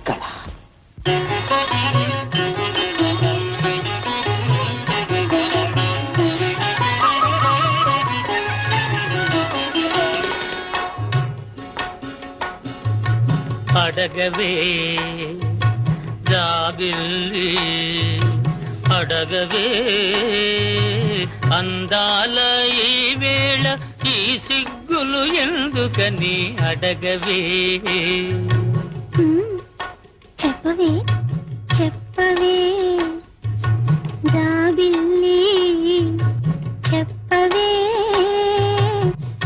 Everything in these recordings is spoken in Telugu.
ఎక్కడ? అడగవే జాబిల్లి అడగవే అందాల ఈ వేళ ఈ సిగ్గులు ఎందుకని అడగవే చెప్పవే చెప్పవే జాబిల్లి చెప్పవే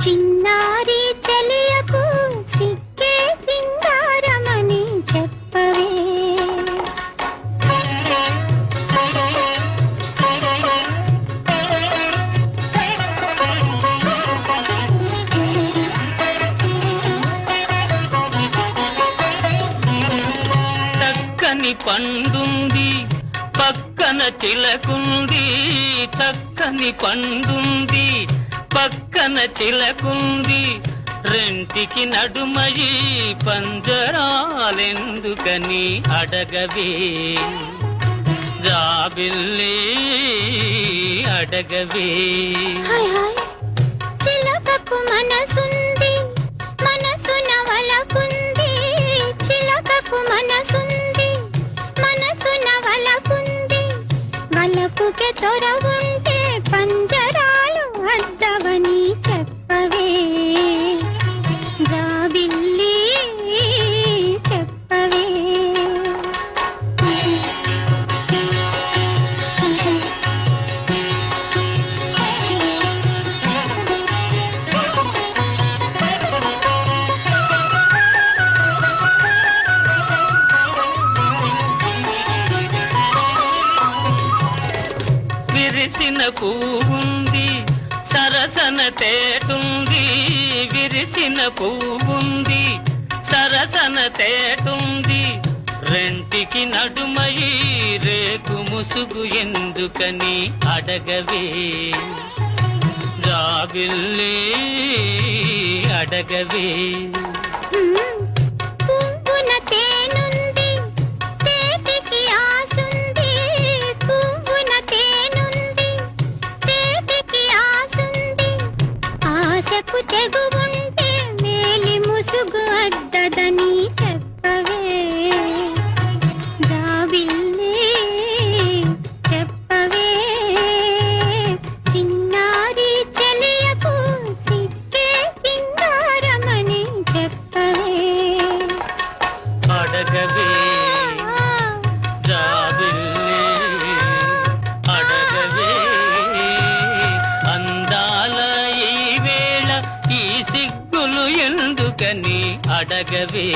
చిన్నారి చెలియకు సిక్కే సింగారమని చెప్పవే చక్కని పండుంది పక్కన చిలకుంది చక్కని పండుంది పక్కన చిలకుంది రెంటికి నడుమయి పంజరాలెందుకని అడగవే జాబిల్లి అడగవే చిలకకు మనసుంది మనసున వలకుంది చిలకకు మనసుంది మనసున వలకుంది వలపుకే చొరవుంటే పంజరాలు అడ్డవని చెప్పవే జాబిల్లి చెప్పవే విరిసిన పువ్వుంది సరసన తేటుంది విరిసిన పువ్వుంది సరసన తేటుంది రెంటికి నడుమయి రేకు ముసుగు ఎందుకని అడగవే జాబిల్లి అడగవే పువ్వున తేనుంది తేటికి ఆసుంది పువ్వున తేనుంది తేటికి ఆసుంది ఆశకు తెగువుంటే మేలి ముసుగు అడ్డదని చెప్పవే జాబిల్లి చెప్పవే చిన్నారి చెలియకు సిక్కే సింగారమని చెప్పవే అడగవే జాబిల్లి అడగవే అందాల ఈ వేళ ఈ సిగ్గులు ఎందుకని అడగవే